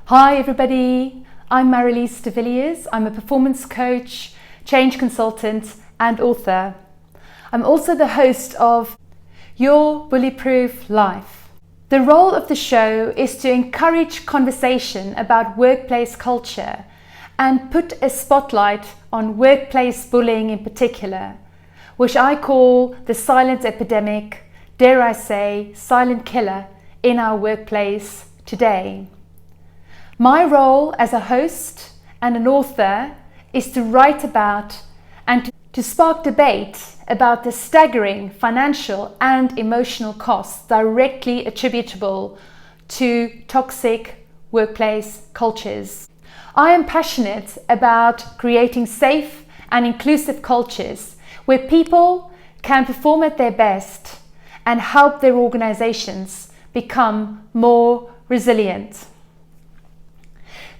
Hi everybody, I'm Marilise de Villiers. I'm a performance coach, change consultant and author. I'm also the host of Your Bullyproof Life. The role of the show is to encourage conversation about workplace culture and put a spotlight on workplace bullying in particular, which I call the silent epidemic, dare I say, silent killer in our workplace today. My role as a host and an author is to write about and to spark debate about the staggering financial and emotional costs directly attributable to toxic workplace cultures. I am passionate about creating safe and inclusive cultures where people can perform at their best and help their organizations become more resilient.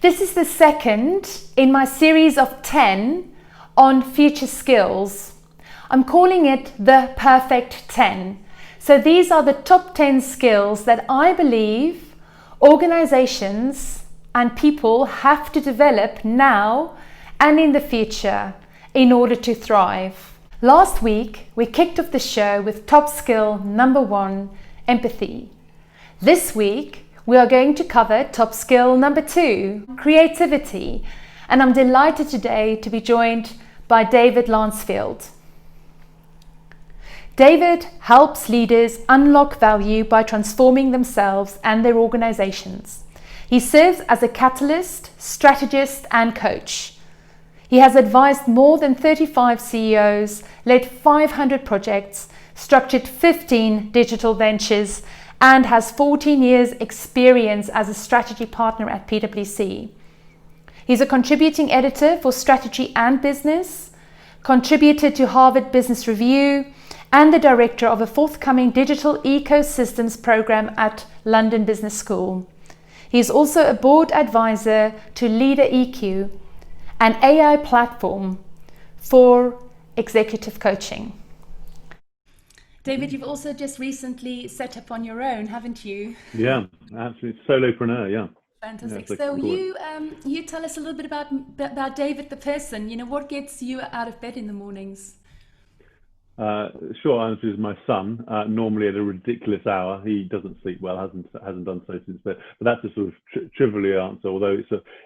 This is the second in my series of 10 on future skills. I'm calling it the perfect 10. So these are the top 10 skills that I believe organizations and people have to develop now and in the future in order to thrive. Last week, we kicked off the show with top skill number 1, empathy. This week, we are going to cover top skill number 2, creativity. And I'm delighted today to be joined by David Lancefield. David helps leaders unlock value by transforming themselves and their organizations. He serves as a catalyst, strategist, and coach. He has advised more than 35 CEOs, led 500 projects, structured 15 digital ventures, and has 14 years experience as a strategy partner at PwC. He's a contributing editor for Strategy and Business, contributed to Harvard Business Review, and the director of a forthcoming digital ecosystems program at London Business School. He is also a board advisor to LeaderEQ, an AI platform for executive coaching. David, you've also just recently set up on your own, haven't you? Yeah, absolutely. Solopreneur, yeah. Fantastic. Yeah, So you tell us a little bit about David the person. You know, what gets you out of bed in the mornings? Short answer is my son. Normally at a ridiculous hour. He doesn't sleep well. Hasn't done so since. But that's a sort of trivial answer. Although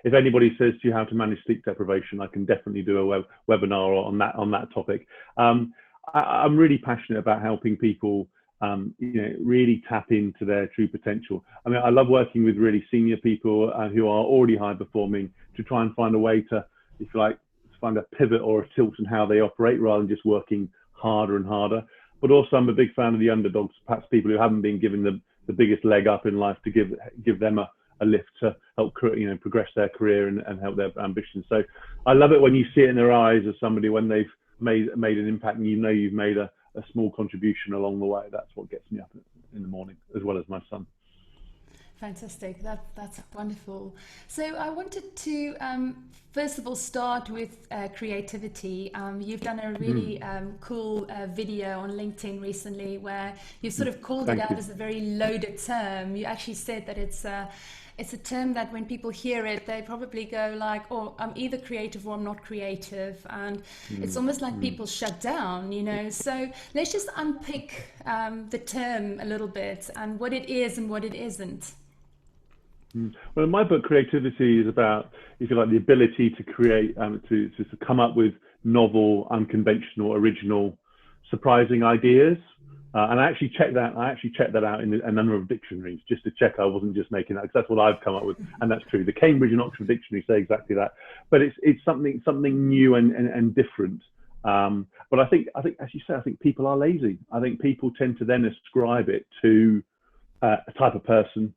if anybody says to you how to manage sleep deprivation, I can definitely do a webinar on that topic. I'm really passionate about helping people, really tap into their true potential. I mean, I love working with really senior people who are already high performing to try and find a way to, if you like, find a pivot or a tilt in how they operate rather than just working harder and harder. But also, I'm a big fan of the underdogs, perhaps people who haven't been given the biggest leg up in life, to give them a lift to help progress their career and help their ambitions. So I love it when you see it in their eyes as somebody when they've made an impact and you've made a small contribution along the way. That's what gets me up in the morning, as well as my son. Fantastic. That's wonderful. So I wanted to first of all start with creativity. You've done a really cool video on LinkedIn recently where you sort of called it out as a very loaded term. You actually said that it's a term that when people hear it, they probably go like, oh, I'm either creative or I'm not creative. And it's almost like people shut down, you know. So let's just unpick the term a little bit and what it is and what it isn't. Well, in my book, creativity is about, if you like, the ability to create, to come up with novel, unconventional, original, surprising ideas. And I actually checked that out in a number of dictionaries just to check I wasn't just making that, because that's what I've come up with, and that's true. The Cambridge and Oxford dictionary say exactly that. But it's something new and different. But I think, as you say, I think people are lazy. I think people tend to then ascribe it to a type of person,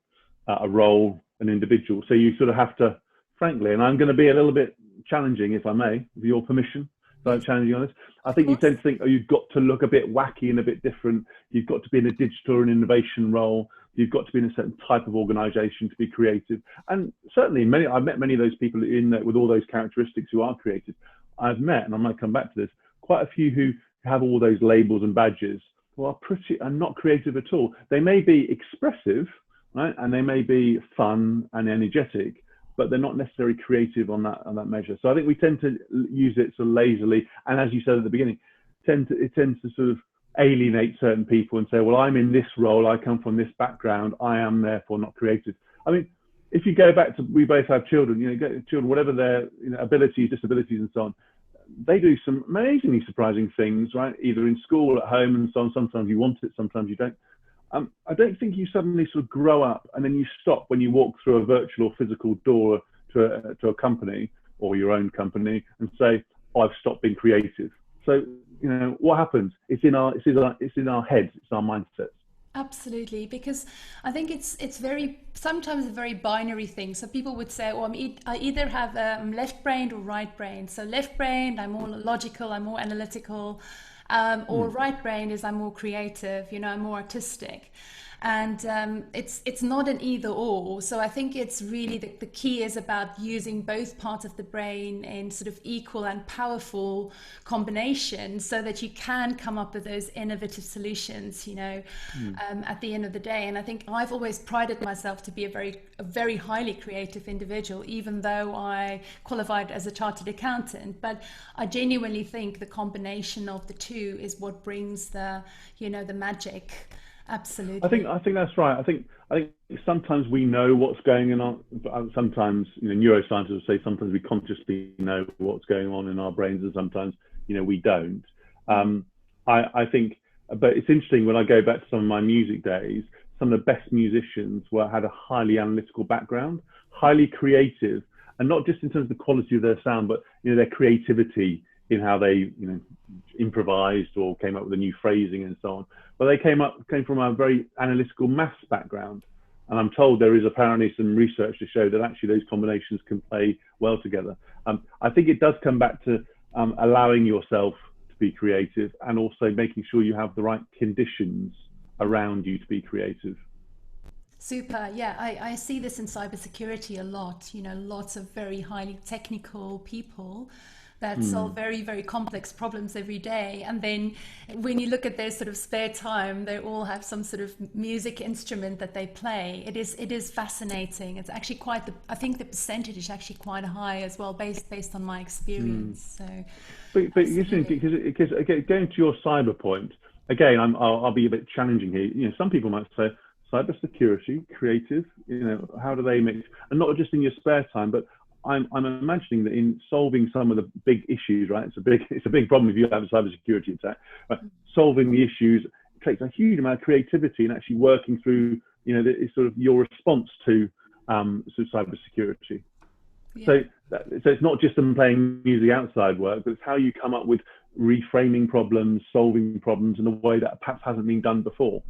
a role, an individual. So you sort of have to, frankly, and I'm going to be a little bit challenging, if I may, with your permission. So I'm challenging on this. I think you tend to think, oh, you've got to look a bit wacky and a bit different. You've got to be in a digital or an innovation role. You've got to be in a certain type of organization to be creative. And certainly I've met many of those people with all those characteristics who are creative. I've met, and I might come back to this, quite a few who have all those labels and badges who are not creative at all. They may be expressive, right? And they may be fun and energetic, but they're not necessarily creative on that measure. So I think we tend to use it sort of lazily, and as you said at the beginning, it tends to sort of alienate certain people and say, well, I'm in this role, I come from this background, I am therefore not creative. I mean, if you go back to, we both have children, children, whatever their abilities, disabilities, and so on, they do some amazingly surprising things, right? Either in school, at home, and so on. Sometimes you want it, sometimes you don't. I don't think you suddenly sort of grow up and then you stop when you walk through a virtual or physical door to a company or your own company and say, oh, I've stopped being creative. So, what happens? It's in our heads, it's our mindsets. Absolutely, because I think it's sometimes a very binary thing. So people would say, "Oh, I either have left-brained or right-brained." So left-brained, I'm more logical, I'm more analytical, or right-brained is I'm more creative, I'm more artistic. And it's not an either or. So I think it's really the key is about using both parts of the brain in sort of equal and powerful combination so that you can come up with those innovative solutions, at the end of the day. And I think I've always prided myself to be a very highly creative individual, even though I qualified as a chartered accountant. But I genuinely think the combination of the two is what brings the magic. Absolutely. I think that's right. I think sometimes we know what's going on. Sometimes neuroscientists will say sometimes we consciously know what's going on in our brains, and sometimes we don't. I think, but it's interesting when I go back to some of my music days. Some of the best musicians had a highly analytical background, highly creative, and not just in terms of the quality of their sound, but their creativity in how they improvised or came up with a new phrasing and so on. But they came from a very analytical maths background, and I'm told there is apparently some research to show that actually those combinations can play well together. I think it does come back to allowing yourself to be creative and also making sure you have the right conditions around you to be creative. Super. Yeah, I see this in cybersecurity a lot. Lots of very highly technical people that solve very, very complex problems every day. And then when you look at their sort of spare time, they all have some sort of music instrument that they play. It is fascinating. It's actually I think the percentage is actually quite high as well, based on my experience. So, but listen, because again, going to your cyber point, again, I'll be a bit challenging here. Some people might say, cybersecurity, creative, how do they mix? And not just in your spare time, but I'm imagining that in solving some of the big issues, right? It's a big problem if you have a cybersecurity attack. But solving the issues takes a huge amount of creativity and actually working through, it's sort of your response to cybersecurity. Yeah. So it's not just them playing music outside work, but it's how you come up with reframing problems, solving problems in a way that perhaps hasn't been done before.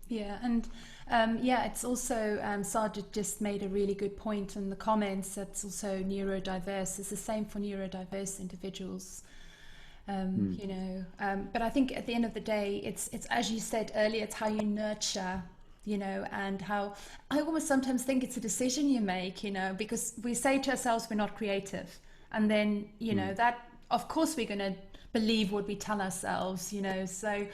Yeah, and it's also Sarja just made a really good point in the comments. That's also neurodiverse. It's the same for neurodiverse individuals. But I think at the end of the day, it's as you said earlier, it's how you nurture, and how I almost sometimes think it's a decision you make, because we say to ourselves we're not creative, and then that of course we're going to believe what we tell ourselves, so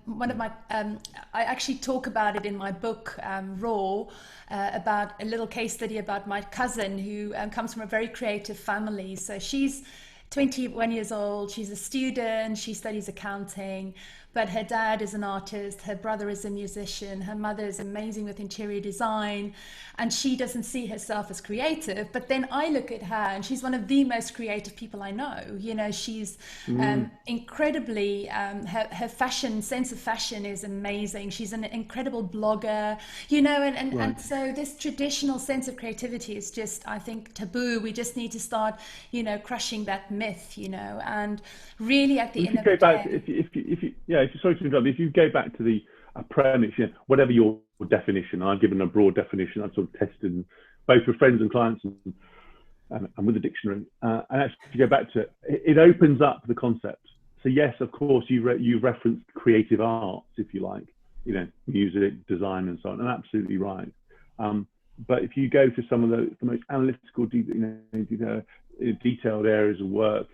one of my I actually talk about it in my book Raw, about a little case study about my cousin who comes from a very creative family. So she's 21 years old, she's a student, she studies accounting, but her dad is an artist, her brother is a musician, her mother is amazing with interior design, and she doesn't see herself as creative. But then I look at her and she's one of the most creative people I know. She's incredibly, her fashion, sense of fashion is amazing. She's an incredible blogger, and so this traditional sense of creativity is just, I think, taboo. We just need to start, crushing that myth, and really at the end of the day. Sorry to interrupt. If you go back to the premise, whatever your definition, I've given a broad definition. I've sort of tested both with friends and clients and with the dictionary. And actually, if you go back to it, it opens up the concept. So yes, of course, you've referenced creative arts, if you like, music, design, and so on, and absolutely right. But if you go to some of the most analytical, detailed areas of work,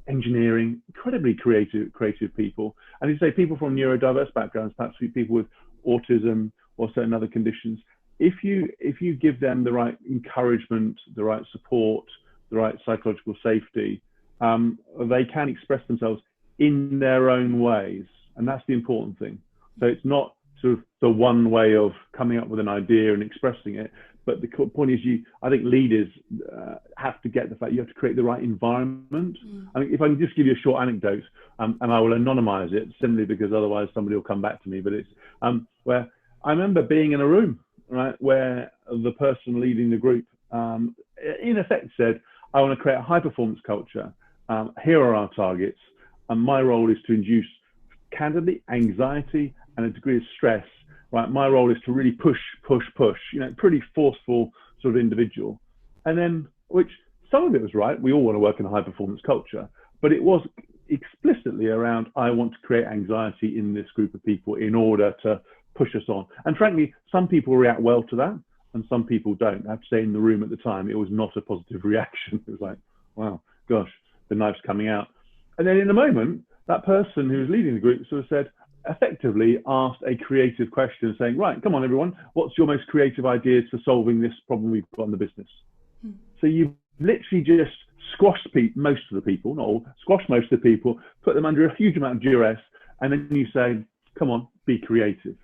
engineering, incredibly creative people, and you say people from neurodiverse backgrounds, perhaps people with autism or certain other conditions, if you give them the right encouragement, the right support, the right psychological safety, they can express themselves in their own ways, and that's the important thing. So it's not sort of the one way of coming up with an idea and expressing it, but the point is, I think leaders have to get the fact you have to create the right environment. I mean, if I can just give you a short anecdote, and I will anonymize it simply because otherwise somebody will come back to me, but it's where I remember being in a room, right, where the person leading the group in effect said, I want to create a high performance culture. Here are our targets, and my role is to induce candidly anxiety and a degree of stress. Right, my role is to really push, pretty forceful sort of individual. And then, which some of it was right, we all want to work in a high performance culture, but it was explicitly around, I want to create anxiety in this group of people in order to push us on. And frankly, some people react well to that and some people don't. I have to say, in the room at the time, it was not a positive reaction. It was like, wow, gosh, the knife's coming out. And then in a moment, that person who was leading the group sort of said, effectively asked a creative question saying, right, come on everyone, what's your most creative ideas for solving this problem we've got in the business? So you've literally just squashed most of the people, not all, squashed most of the people, put them under a huge amount of duress, and then you say, come on, be creative.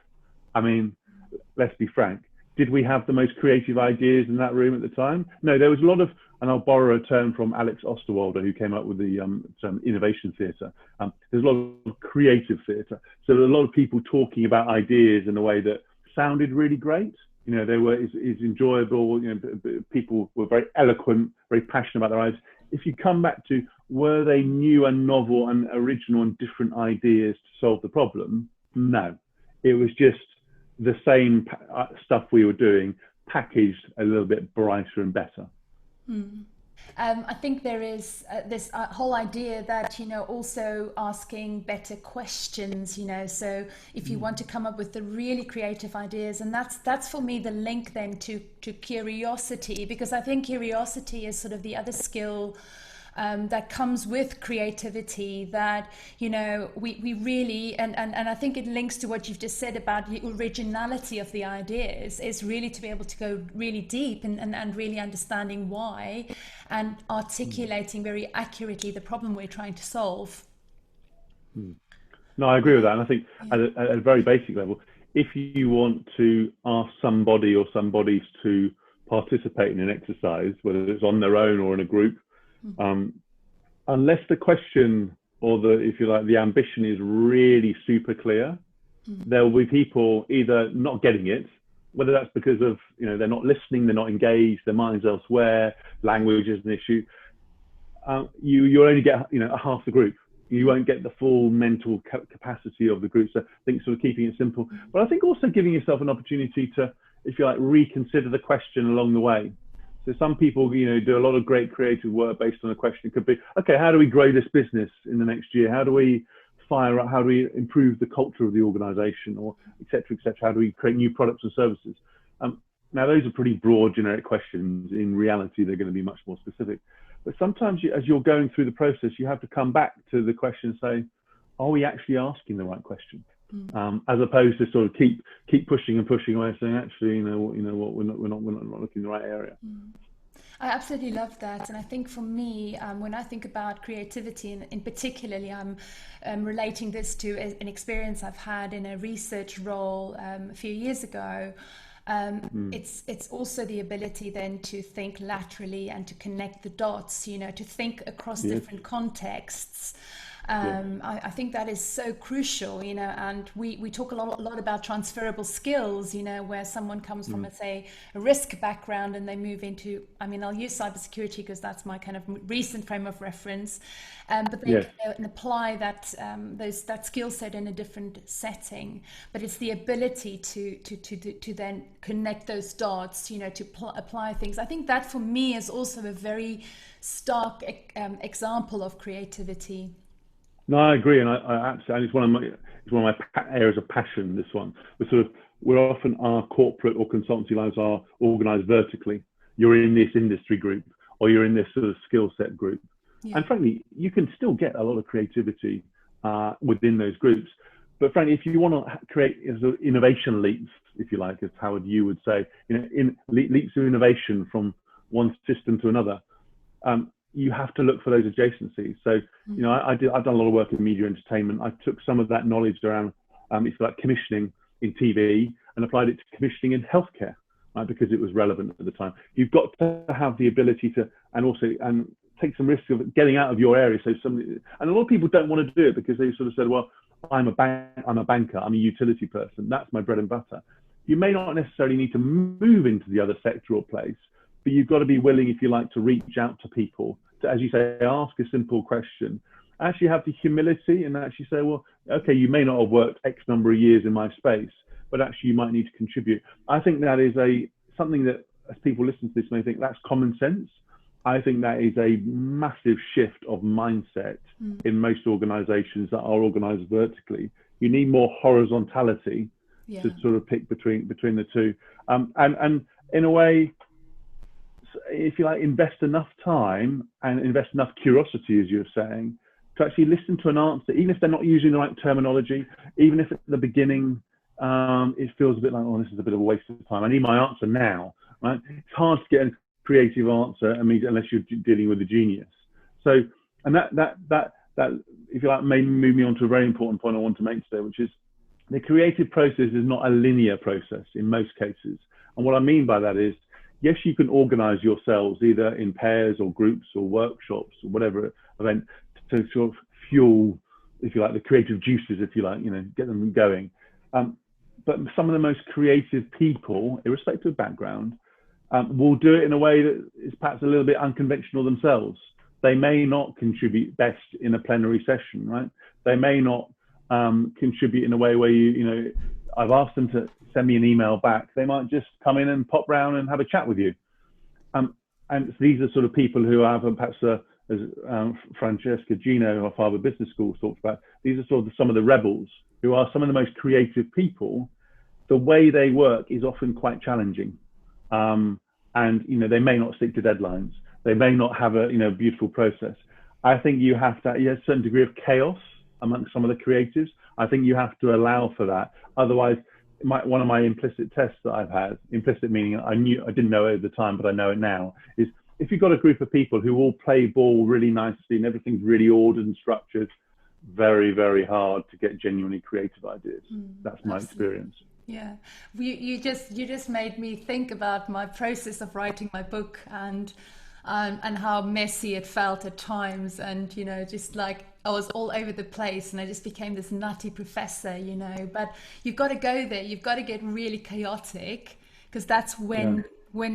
I mean, let's be frank, did we have the most creative ideas in that room at the time? No, there was a lot of, and I'll borrow a term from Alex Osterwalder, who came up with the term innovation theatre. There's a lot of creative theatre. So there were a lot of people talking about ideas in a way that sounded really great. You know, they were is enjoyable. You know, people were very eloquent, very passionate about their ideas. If you come back to, were they new and novel and original and different ideas to solve the problem? No, it was just the same stuff we were doing, packaged a little bit brighter and better. I think there is this whole idea that, you know, also asking better questions, you know, so if you want to come up with the really creative ideas, and that's for me the link then to curiosity, because I think curiosity is sort of the other skill that comes with creativity, that, you know, we really, and I think it links to what you've just said about the originality of the ideas, is really to be able to go really deep and really understanding why and articulating very accurately the problem we're trying to solve. No, I agree with that. And I think at a very basic level, if you want to ask somebody or somebodies to participate in an exercise, whether it's on their own or in a group, unless the question or the, if you like, the ambition is really super clear, there will be people either not getting it, whether that's because of, you know, they're not listening, they're not engaged, their mind's elsewhere, language is an issue. You'll only get, you know, a half the group. You won't get the full mental capacity of the group. So I think sort of keeping it simple, but I think also giving yourself an opportunity to, if you like, reconsider the question along the way. So some people, you know, do a lot of great creative work based on a question. It could be, okay, how do we grow this business in the next year? How do we fire up? How do we improve the culture of the organization, or et cetera, et cetera? How do we create new products and services? Now, those are pretty broad, generic questions. In reality, they're going to be much more specific. But sometimes as you're going through the process, you have to come back to the question and say, are we actually asking the right question? As opposed to sort of keep pushing and pushing away, saying, actually, you know what, we're not looking in the right area. I absolutely love that. And I think for me, when I think about creativity, and in particularly, I'm relating this to an experience I've had in a research role a few years ago. It's also the ability then to think laterally and to connect the dots, you know, to think across different contexts. I think that is so crucial, you know, and we talk a lot about transferable skills, you know, where someone comes from, let's say, a risk background and they move into, I mean, I'll use cybersecurity because that's my kind of recent frame of reference, but they can apply that that skill set in a different setting. But it's the ability to then connect those dots, you know, to apply things. I think that for me is also a very stark example of creativity. No, I agree, and I absolutely. It's one of my areas of passion. This one, we're often, our corporate or consultancy lives are organised vertically. You're in this industry group, or you're in this sort of skill set group, and frankly, you can still get a lot of creativity within those groups. But frankly, if you want to create innovation leaps, if you like, as Howard Yu would say, leaps of innovation from one system to another, you have to look for those adjacencies. So, I've done a lot of work in media entertainment. I took some of that knowledge around, if you like, commissioning in TV and applied it to commissioning in healthcare, right? Because it was relevant at the time. You've got to have the ability to, and take some risk of getting out of your area. So and a lot of people don't want to do it because they sort of said, well, I'm a banker, I'm a utility person, that's my bread and butter. You may not necessarily need to move into the other sector or place, but you've got to be willing, if you like, to reach out to people, to, as you say, ask a simple question, actually have the humility and actually say, well, okay, you may not have worked X number of years in my space, but actually you might need to contribute. I think that is something that, as people listen to this, may think that's common sense. I think that is a massive shift of mindset in most organizations that are organized vertically. You need more horizontality to sort of pick between the two. And in a way, if you like, invest enough time and invest enough curiosity, as you're saying, to actually listen to an answer, even if they're not using the right terminology, even if at the beginning it feels a bit like, oh, this is a bit of a waste of time. I need my answer now, right? It's hard to get a creative answer unless you're dealing with a genius. So, and that if you like, may move me on to a very important point I want to make today, which is the creative process is not a linear process in most cases. And what I mean by that is, yes, you can organize yourselves either in pairs or groups or workshops or whatever event to sort of fuel, if you like, the creative juices, if you like, get them going. But some of the most creative people, irrespective of background, will do it in a way that is perhaps a little bit unconventional themselves. They may not contribute best in a plenary session, right? They may not contribute in a way where I've asked them to send me an email back. They might just come in and pop round and have a chat with you. And these are sort of people who have perhaps, as Francesca Gino of Harvard Business School talked about, these are sort of some of the rebels who are some of the most creative people. The way they work is often quite challenging. And they may not stick to deadlines. They may not have a beautiful process. I think you have to, a certain degree of chaos amongst some of the creatives. I think you have to allow for that. Otherwise, one of my implicit tests that I've had, implicit meaning I didn't know it at the time, but I know it now, is if you've got a group of people who all play ball really nicely and everything's really ordered and structured, very, very hard to get genuinely creative ideas. That's my experience. Yeah, you just made me think about my process of writing my book and how messy it felt at times, and just like I was all over the place and I just became this nutty professor, But you've got to go there. You've got to get really chaotic, because that's when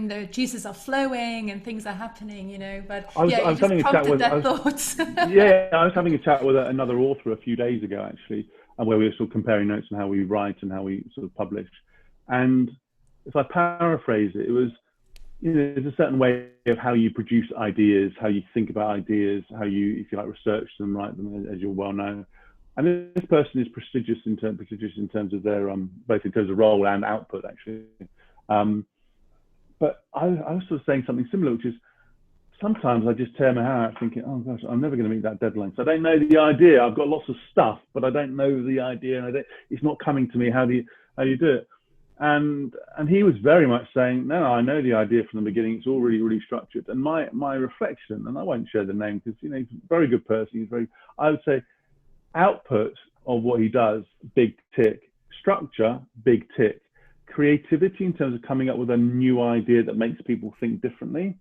the juices are flowing and things are happening, But I was having a chat with I was having a chat with another author a few days ago, actually, and where we were sort of comparing notes on how we write and how we sort of publish. And if I paraphrase it, it was, there's a certain way of how you produce ideas, how you think about ideas, how you, if you like, research them, write them, as you're well known. And this person is prestigious in terms of their, both in terms of role and output, actually. But I was sort of saying something similar, which is, sometimes I just tear my hair out thinking, oh gosh, I'm never going to meet that deadline. So I don't know the idea. I've got lots of stuff, but I don't know the idea. And it's not coming to me. How do you do it? And he was very much saying, no, I know the idea from the beginning. It's all really, really structured. And my reflection, and I won't share the name because, he's a very good person. I would say output of what he does, big tick. Structure, big tick. Creativity in terms of coming up with a new idea that makes people think differently.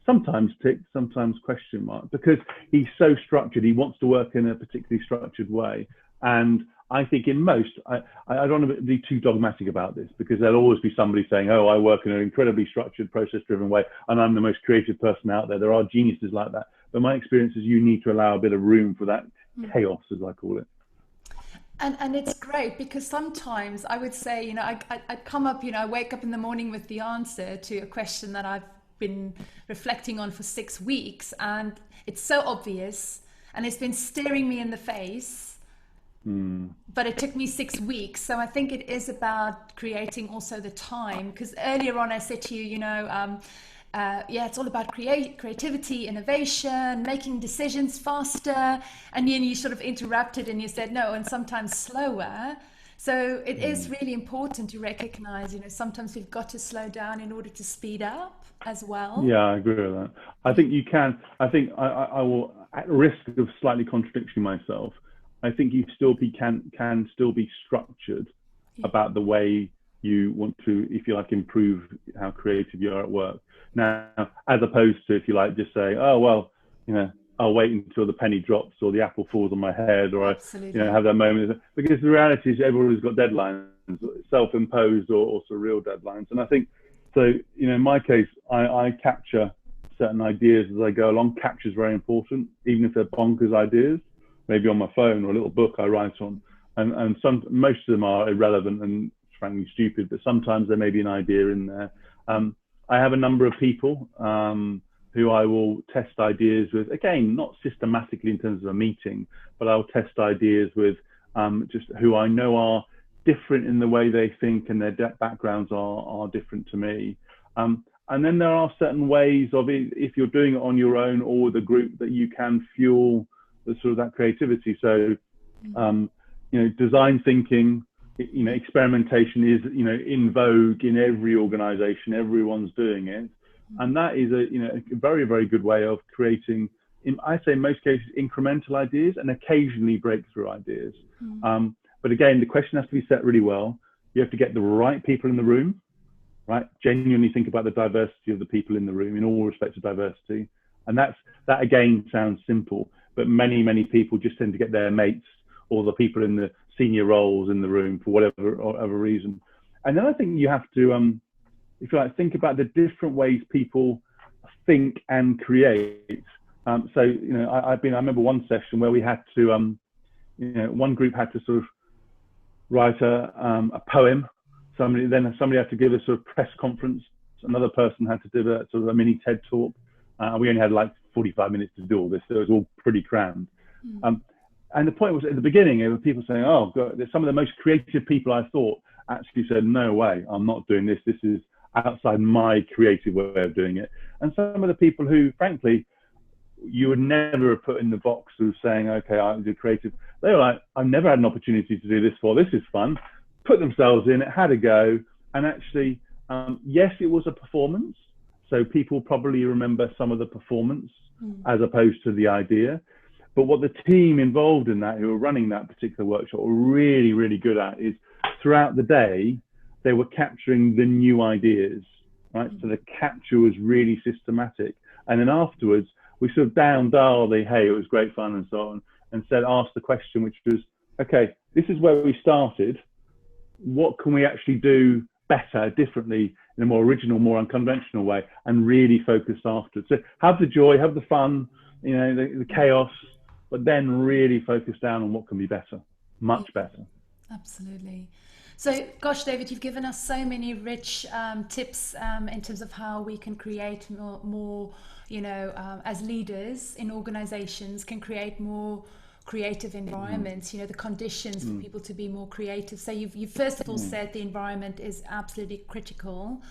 Sometimes tick, sometimes question mark, because he's so structured. He wants to work in a particularly structured way. And I think in most, I don't want to be too dogmatic about this, because there'll always be somebody saying, oh, I work in an incredibly structured, process-driven way, and I'm the most creative person out there. There are geniuses like that. But my experience is you need to allow a bit of room for that chaos, as I call it. And it's great, because sometimes I would say, I'd come up, I wake up in the morning with the answer to a question that I've been reflecting on for 6 weeks, and it's so obvious and it's been staring me in the face, but it took me 6 weeks. So I think it is about creating also the time, because earlier on I said to you, it's all about creativity, innovation, making decisions faster. And then you sort of interrupted and you said no, and sometimes slower. So it is really important to recognize, sometimes we've got to slow down in order to speed up as well. Yeah, I agree with that. I think you can. I think I will, at risk of slightly contradicting myself, I think you can still be structured about the way you want to, if you like, improve how creative you are at work. Now, as opposed to, if you like, just say, oh, well, I'll wait until the penny drops or the apple falls on my head, or Absolutely. I, have that moment. Because the reality is everybody's got deadlines, self-imposed or sort of real deadlines. And I think, so, in my case, I capture certain ideas as I go along. Capture is very important, even if they're bonkers ideas, maybe on my phone or a little book I write on. And most of them are irrelevant and frankly stupid, but sometimes there may be an idea in there. I have a number of people who I will test ideas with, again, not systematically in terms of a meeting, but I'll test ideas with just who I know are different in the way they think, and their backgrounds are different to me. And then there are certain ways of it, if you're doing it on your own or with a group, that you can fuel the sort of that creativity. So, design thinking, experimentation is, in vogue in every organization. Everyone's doing it. And that is a very, very good way of creating, I say in most cases, incremental ideas and occasionally breakthrough ideas. But again, the question has to be set really well. You have to get the right people in the room, right? Genuinely think about the diversity of the people in the room in all respects of diversity. And that again sounds simple, but many, many people just tend to get their mates or the people in the senior roles in the room for whatever reason. And then I think you have to, if you like, think about the different ways people think and create. I remember one session where we had to, one group had to sort of write a poem. Somebody had to give a sort of press conference. Another person had to do a sort of a mini TED talk. We only had like 45 minutes to do all this, so it was all pretty crammed. And the point was, at the beginning, there were people saying, oh, God, some of the most creative people I thought actually said, no way, I'm not doing this. This is outside my creative way of doing it. And some of the people who, frankly, you would never have put in the box of saying, okay, I'm creative. They were like, I've never had an opportunity to do this before. This is fun. Put themselves in it, had a go. And actually, yes, it was a performance. So people probably remember some of the performance as opposed to the idea. But what the team involved in that, who were running that particular workshop, were really, really good at is throughout the day, they were capturing the new ideas, right? So the capture was really systematic. And then afterwards, we sort of down-dialed hey, it was great fun and so on, and asked the question, which was, okay, this is where we started. What can we actually do better, differently, in a more original, more unconventional way, and really focus afterwards? So have the joy, have the fun, the chaos, but then really focus down on what can be better, much better. Absolutely. So, gosh, David, you've given us so many rich tips in terms of how we can create more as leaders in organizations, can create more creative environments, the conditions for people to be more creative. So you've first of all said the environment is absolutely critical.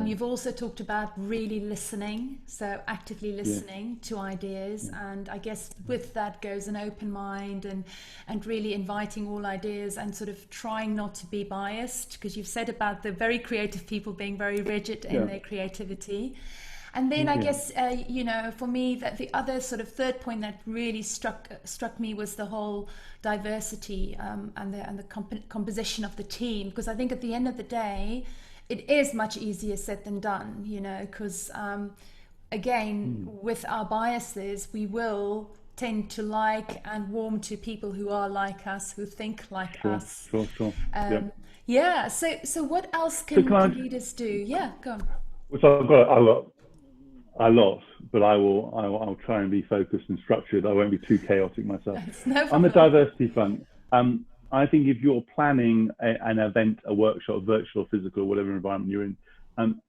You've also talked about really listening, so actively listening to ideas, and I guess with that goes an open mind and really inviting all ideas and sort of trying not to be biased, because you've said about the very creative people being very rigid in their creativity. And then I guess, for me, that the other sort of third point that really struck me was the whole diversity and the composition of the team, because I think at the end of the day, it is much easier said than done, because again, with our biases, we will tend to like and warm to people who are like us, who think like us. Sure. So what else can leaders do? Yeah, go on. So I've got a lot, but I'll try and be focused and structured. I won't be too chaotic myself. On the diversity front, I think if you're planning an event, a workshop, virtual, physical, whatever environment you're in,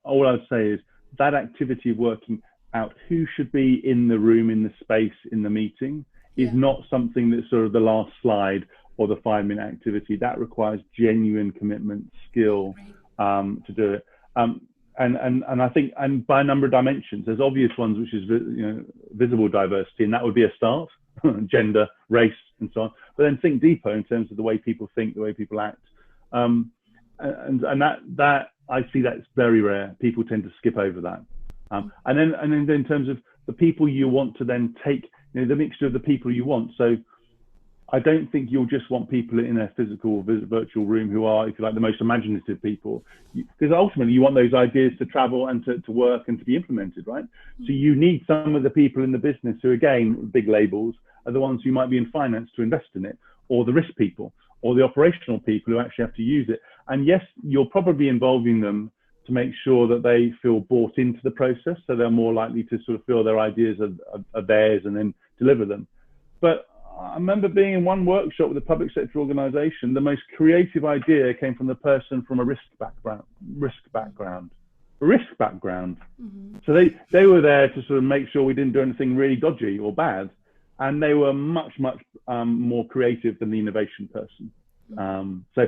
all I'd say is that activity of working out who should be in the room, in the space, in the meeting is not something that's sort of the last slide or the 5-minute activity. That requires genuine commitment, skill to do it. and I think, and by a number of dimensions, there's obvious ones, which is, visible diversity, and that would be a start, gender, race, and so on. But then think deeper in terms of the way people think, the way people act, and that I see that's very rare. People tend to skip over that, and then in terms of the people you want to then take, the mixture of the people you want. So I don't think you'll just want people in a physical or virtual room who are, if you like, the most imaginative people, because ultimately you want those ideas to travel and to work and to be implemented, right? So you need some of the people in the business who, again, big labels, are the ones who might be in finance to invest in it, or the risk people, or the operational people who actually have to use it. And yes, you're probably involving them to make sure that they feel bought into the process, so they're more likely to sort of feel their ideas are theirs and then deliver them. But I remember being in one workshop with a public sector organization. The most creative idea came from the person from a risk background. Mm-hmm. So they were there to sort of make sure we didn't do anything really dodgy or bad. And they were much more creative than the innovation person. So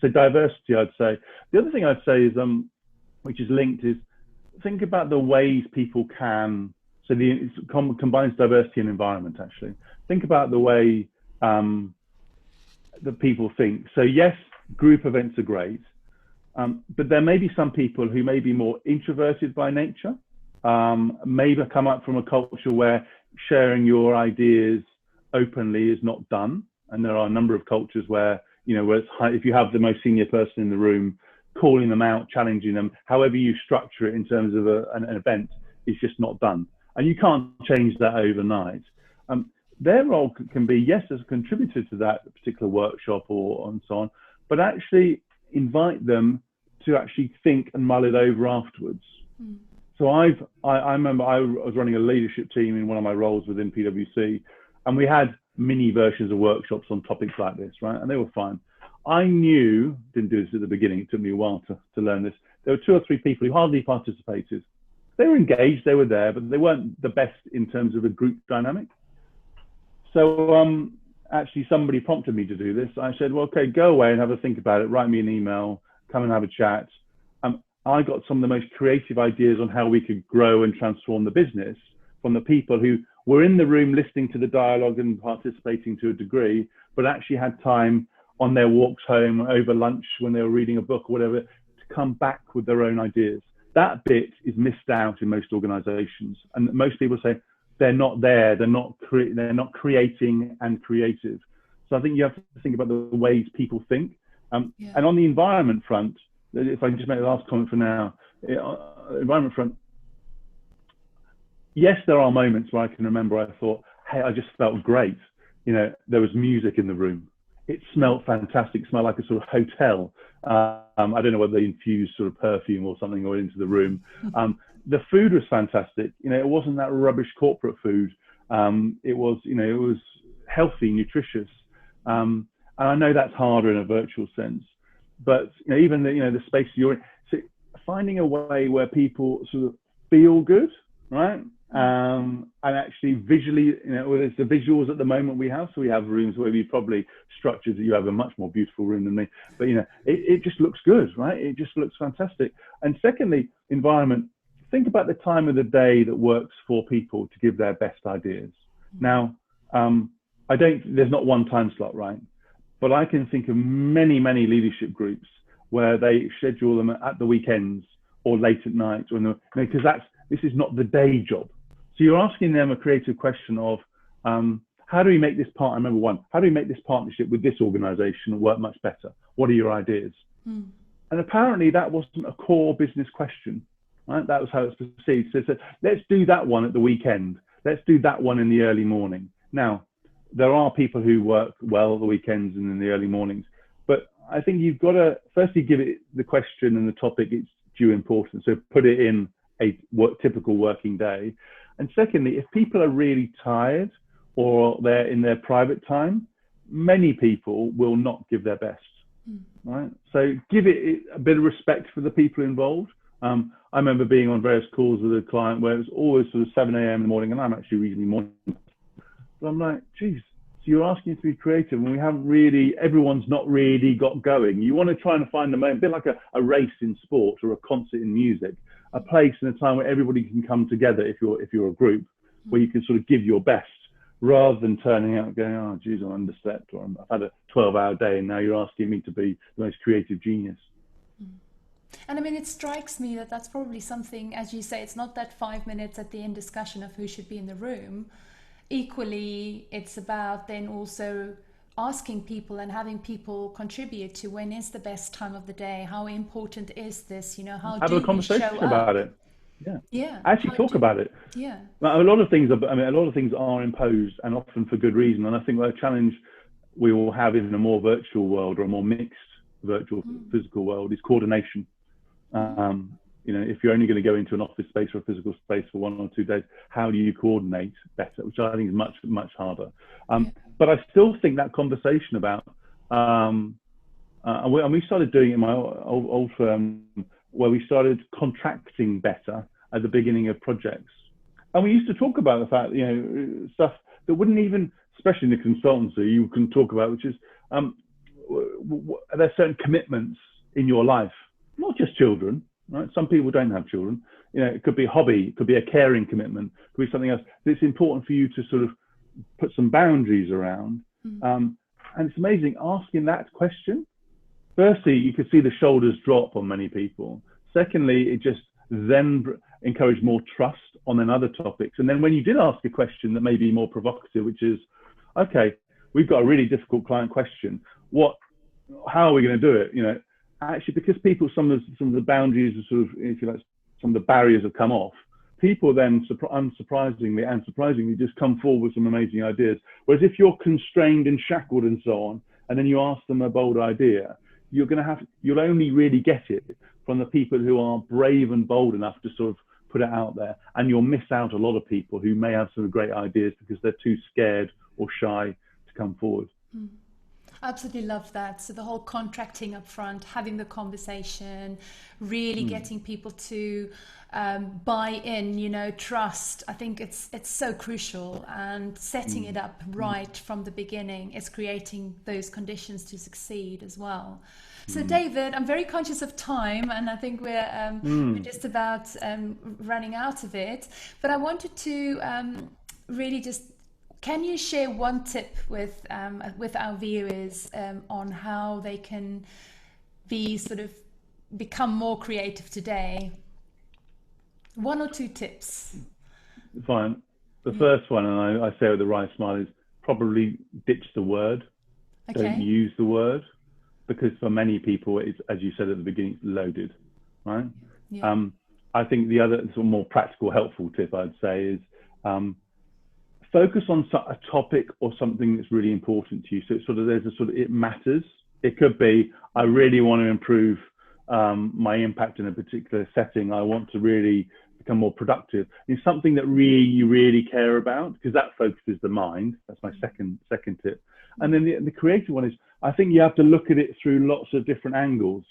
diversity, I'd say. The other thing I'd say is, which is linked, is think about the ways people can. So it combines diversity and environment, actually. Think about the way that people think. So yes, group events are great, but there may be some people who may be more introverted by nature, maybe come up from a culture where sharing your ideas openly is not done. And there are a number of cultures where, where it's if you have the most senior person in the room, calling them out, challenging them, however you structure it in terms of an event, is just not done. And you can't change that overnight. Their role can be, yes, as a contributor to that particular workshop or and so on, but actually invite them to actually think and mull it over afterwards. Mm. So I remember I was running a leadership team in one of my roles within PwC, and we had mini versions of workshops on topics like this, right? And they were fine. I knew, didn't do this at the beginning, it took me a while to learn this. There were 2 or 3 people who hardly participated. They were engaged, they were there, but they weren't the best in terms of a group dynamic. So actually somebody prompted me to do this. I said, well, okay, go away and have a think about it. Write me an email, come and have a chat. I got some of the most creative ideas on how we could grow and transform the business from the people who were in the room listening to the dialogue and participating to a degree, but actually had time on their walks home, over lunch, when they were reading a book or whatever, to come back with their own ideas. That bit is missed out in most organizations. And most people say they're not there, they're not creating and creative. So I think you have to think about the ways people think. And on the environment front, if I can just make the last comment for now, environment front, yes, there are moments where I can remember I thought, hey, I just felt great. There was music in the room. It smelled fantastic, it smelled like a sort of hotel. I don't know whether they infused sort of perfume or something or into the room. The food was fantastic. It wasn't that rubbish corporate food. It was healthy, nutritious. And I know that's harder in a virtual sense, but even the space you're in, so finding a way where people sort of feel good, right? And actually visually, whether it's the visuals at the moment we have, so we have rooms where we probably structured that you have a much more beautiful room than me, but it just looks good, right? It just looks fantastic. And secondly, environment, think about the time of the day that works for people to give their best ideas. Now, there's not one time slot, right? But I can think of many leadership groups where they schedule them at the weekends or late at night, because this is not the day job. So you're asking them a creative question of, how do we make this how do we make this partnership with this organization work much better? What are your ideas? And apparently that wasn't a core business question, right? That was how it's perceived. So let's do that one at the weekend. Let's do that one in the early morning. Now, there are people who work well the weekends and in the early mornings, but I think you've got to firstly give it the question and the topic its due importance. So put it in a typical working day. And secondly, if people are really tired or they're in their private time, many people will not give their best, right? So give it a bit of respect for the people involved. I remember being on various calls with a client where it was always sort of 7 a.m. in the morning, and I'm actually reasonably morning. But I'm like, geez, you're asking to be creative, and we haven't really, everyone's not really got going. You want to try and find a moment, a bit like a race in sport or a concert in music, a place and a time where everybody can come together if you're a group, where you can sort of give your best, rather than turning out and going, oh, geez, I'm underslept, or I've had a 12-hour day, and now you're asking me to be the most creative genius. And I mean, it strikes me that that's probably something, as you say, it's not that 5 minutes at the end discussion of who should be in the room. Equally, it's about then also asking people and having people contribute to when is the best time of the day, how important is this, you know, how Have do a conversation we show about up? it. Yeah. Yeah. Actually talk about it. Yeah. A lot of things are imposed, and often for good reason. And I think a challenge we will have in a more virtual world, or a more mixed virtual physical world, is coordination. You know, if you're only going to go into an office space or a physical space for 1 or 2 days, how do you coordinate better? Which I think is much, much harder. But I still think that conversation about, and we started doing it in my old firm, where we started contracting better at the beginning of projects. And we used to talk about the fact, you know, stuff that wouldn't even, especially in the consultancy, you can talk about, which is, there's certain commitments in your life, not just children, right? Some people don't have children. You know, it could be a hobby, it could be a caring commitment, it could be something else. It's important for you to sort of put some boundaries around. And it's amazing asking that question. Firstly, you could see the shoulders drop on many people. Secondly, it just then encouraged more trust on then other topics. And then when you did ask a question that may be more provocative, which is, okay, we've got a really difficult client question. How are we going to do it? You know, actually, because people, some of the boundaries are sort of, if you like, some of the barriers have come off. People then, unsurprisingly and surprisingly, just come forward with some amazing ideas. Whereas if you're constrained and shackled and so on, and then you ask them a bold idea, you'll only really get it from the people who are brave and bold enough to sort of put it out there. And you'll miss out a lot of people who may have some great ideas because they're too scared or shy to come forward. Absolutely love that. So the whole contracting up front, having the conversation, really getting people to buy in, you know, trust. I think it's so crucial, and setting it up right from the beginning is creating those conditions to succeed as well. So David, I'm very conscious of time, and I think we're just about running out of it. But I wanted to really just, can you share one tip with our viewers on how they can become more creative today? 1 or 2 tips. Fine. The first one, and I say with a wry smile, is probably ditch the word. Okay. Don't use the word, because for many people, it's, as you said at the beginning, it's loaded, right? Yeah. I think the other sort of more practical, helpful tip I'd say is focus on a topic or something that's really important to you. So it's sort of, it matters. It could be, I really want to improve my impact in a particular setting. I want to really become more productive. It's something that you really care about, because that focuses the mind. That's my second tip. And then the creative one is, I think you have to look at it through lots of different angles.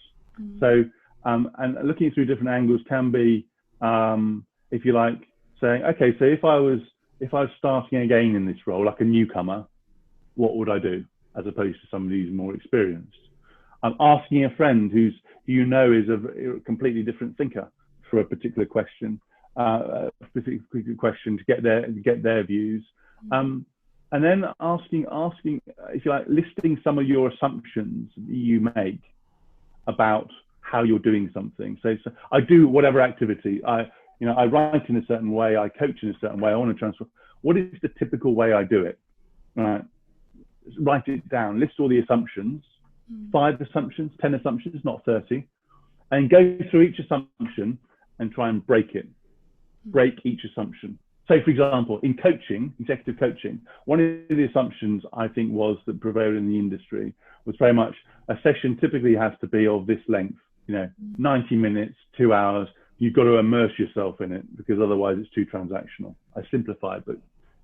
So, and looking through different angles can be, if you like, saying, okay, so if I was starting again in this role, like a newcomer, what would I do, as opposed to somebody who's more experienced? I'm asking a friend who you know is a completely different thinker for a particular question, to get their views, and then asking, if you like, listing some of your assumptions that you make about how you're doing something. So I do whatever activity. I write in a certain way, I coach in a certain way, I want to transfer. What is the typical way I do it? Right. Write it down, list all the assumptions, 5 assumptions, 10 assumptions, not 30, and go through each assumption and try and break each assumption. So for example, in coaching, executive coaching, one of the assumptions I think was that prevailed in the industry was very much a session typically has to be of this length, 90 minutes, 2 hours. You've got to immerse yourself in it, because otherwise it's too transactional. I simplify, but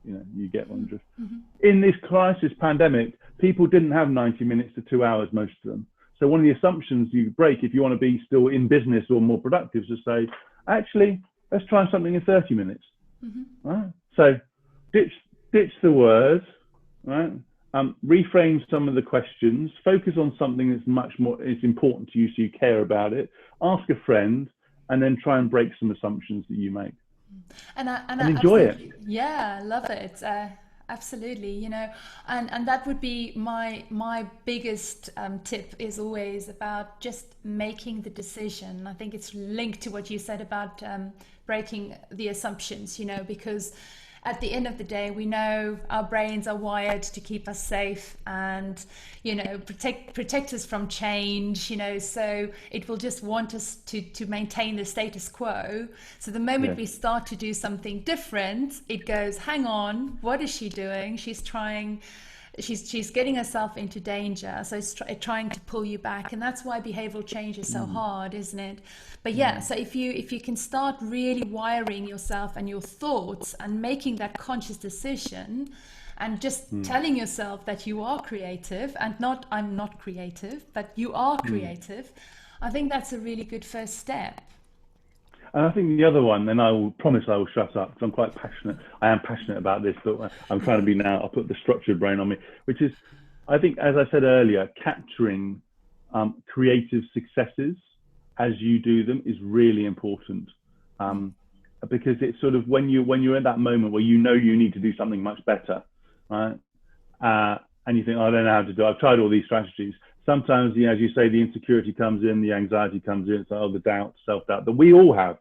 you get one drift. In this crisis pandemic, people didn't have 90 minutes to 2 hours, most of them. So one of the assumptions you break, if you want to be still in business or more productive, is to say, actually, let's try something in 30 minutes. Right? So ditch the words, right? reframe some of the questions, focus on something that's much more is important to you, so you care about it. Ask a friend, and then try and break some assumptions that you make, And and I enjoy it. absolutely, yeah, love it. Absolutely, and that would be my biggest tip is always about just making the decision. I think it's linked to what you said about breaking the assumptions, because at the end of the day, we know our brains are wired to keep us safe and, protect us from change, so it will just want us to maintain the status quo. So the moment Yes. we start to do something different, it goes, hang on, what is she doing? She's getting herself into danger, so it's trying to pull you back, and that's why behavioral change is so hard, isn't it? But yeah, so if you can start really wiring yourself and your thoughts and making that conscious decision and just telling yourself that you are creative and not I'm not creative, but you are creative, I think that's a really good first step. And I think the other one, and I will promise I will shut up because I'm quite passionate. I am passionate about this, but I'm trying to be now. I'll put the structured brain on me, which is, I think, as I said earlier, capturing creative successes as you do them is really important. Because it's sort of when you're at that moment where you know you need to do something much better, right? And you think, oh, I don't know how to do it. I've tried all these strategies. Sometimes, as you say, the insecurity comes in, the anxiety comes in, it's like, oh, the doubt, self-doubt that we all have.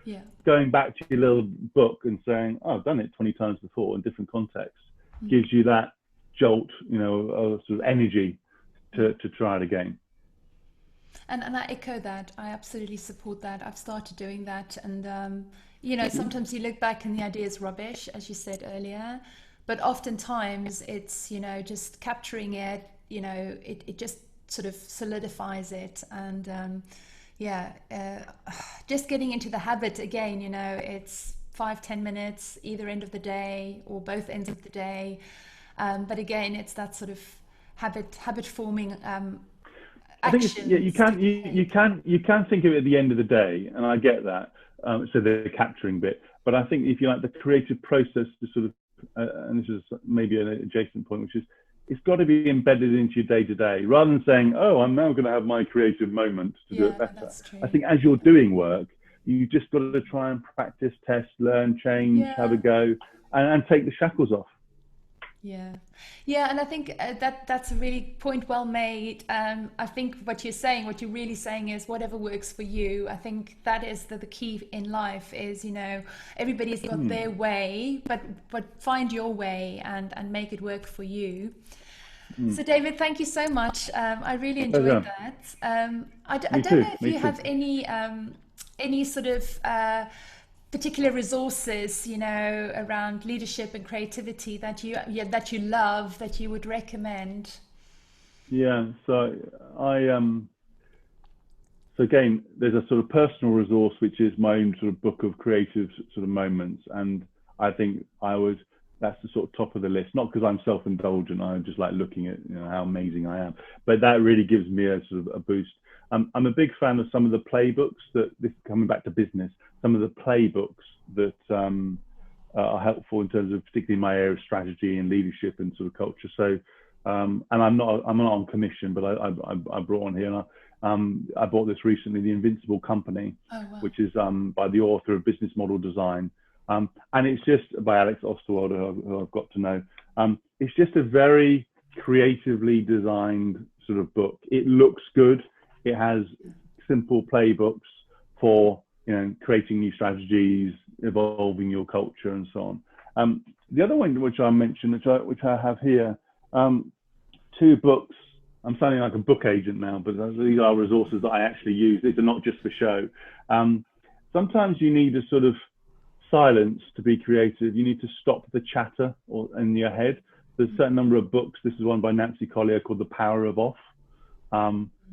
Yeah. Going back to your little book and saying, oh, I've done it 20 times before in different contexts, gives you that jolt, of sort of energy to try it again. And I echo that. I absolutely support that. I've started doing that. And, sometimes you look back and the idea is rubbish, as you said earlier. But oftentimes it's, just capturing it, it just sort of solidifies it. And just getting into the habit again, it's 5-10 minutes, either end of the day or both ends of the day. But again, it's that sort of habit forming I think it's, yeah, you can think of it at the end of the day, and I get that. So the capturing bit, but I think if you like the creative process to sort of, and this is maybe an adjacent point, which is it's got to be embedded into your day to day, rather than saying, "Oh, I'm now going to have my creative moment to do it better." That's true. I think as you're doing work, you just got to try and practice, test, learn, change, have a go, and take the shackles off. Yeah, and I think that's a really point well made. I think what you're really saying is whatever works for you. I think that is the key in life is, everybody's got their way, but find your way and make it work for you. So David, thank you so much. I really enjoyed that. I Me don't too. know if Me you too. have any sort of particular resources, around leadership and creativity that you love, that you would recommend. Yeah. So again, there's a sort of personal resource, which is my own sort of book of creative sort of moments. And I think that's the sort of top of the list, not because I'm self-indulgent. I just like looking at, how amazing I am, but that really gives me a sort of a boost. I'm a big fan of some of the playbooks this coming back to business, some of the playbooks that are helpful in terms of particularly my area of strategy and leadership and sort of culture. So, and I'm not on commission, but I brought one here, and I bought this recently, The Invincible Company, Oh, wow. which is by the author of Business Model Design, and it's just by Alex Osterwald, who I've got to know. It's just a very creatively designed sort of book. It looks good. It has simple playbooks for creating new strategies, evolving your culture, and so on. The other one which I mentioned, which I have here, 2 books. I'm sounding like a book agent now, but these are resources that I actually use. These are not just for show. Sometimes you need a sort of silence to be creative. You need to stop the chatter in your head. There's a certain number of books. This is one by Nancy Collier called The Power of Off.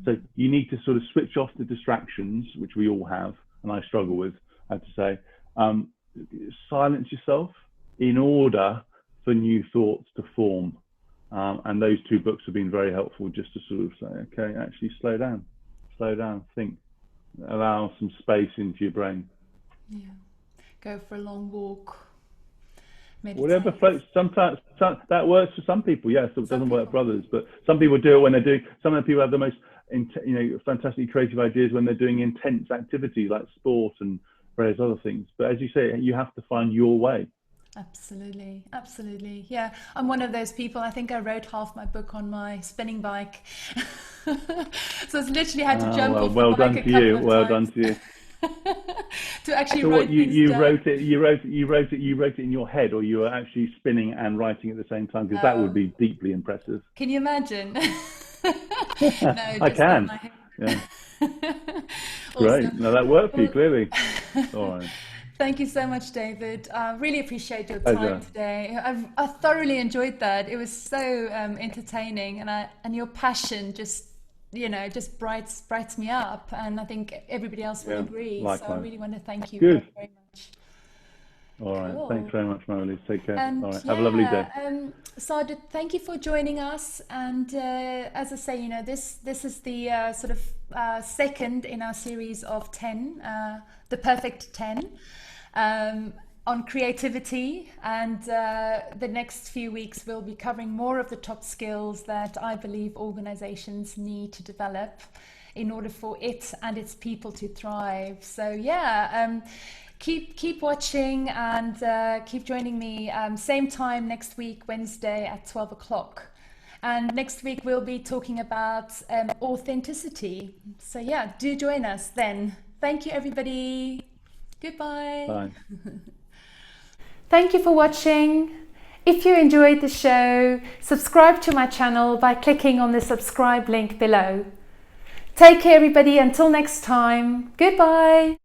So you need to sort of switch off the distractions, which we all have, and I struggle with, I have to say. Silence yourself in order for new thoughts to form. And those 2 books have been very helpful, just to sort of say, okay, actually slow down, think, allow some space into your brain. Yeah, go for a long walk. Whatever floats. Sometimes that works for some people. Yes, it doesn't work for others. But some people do it when they're doing. Some of the people have the most, fantastically creative ideas when they're doing intense activities like sport and various other things. But as you say, you have to find your way. Absolutely, absolutely. Yeah, I'm one of those people. I think I wrote half my book on my spinning bike, so it's literally had to jump off the bike a couple of times. Well done to you. To actually so write you down. wrote it in your head, or you were actually spinning and writing at the same time? Because that would be deeply impressive. Can you imagine? I can. Yeah. Great. No, that worked for you clearly. All right. Thank you so much, David. I really appreciate your time today. I thoroughly enjoyed that. It was so entertaining, and your passion just brights me up, and I think everybody else will agree. Likewise. So I really want to thank you very much. All right. Cool. Thanks very much, Marily. Take care. And all right. Have a lovely day. Sajid, thank you for joining us. And as I say, this is the sort of second in our series of 10, the perfect 10, on creativity. And the next few weeks we'll be covering more of the top skills that I believe organizations need to develop in order for it and its people to thrive. So keep watching and keep joining me same time next week, Wednesday at 12 o'clock. And next week we'll be talking about authenticity. So do join us then. Thank you, everybody. Goodbye. Bye. Thank you for watching. If you enjoyed the show, subscribe to my channel by clicking on the subscribe link below. Take care, everybody. Until next time. Goodbye.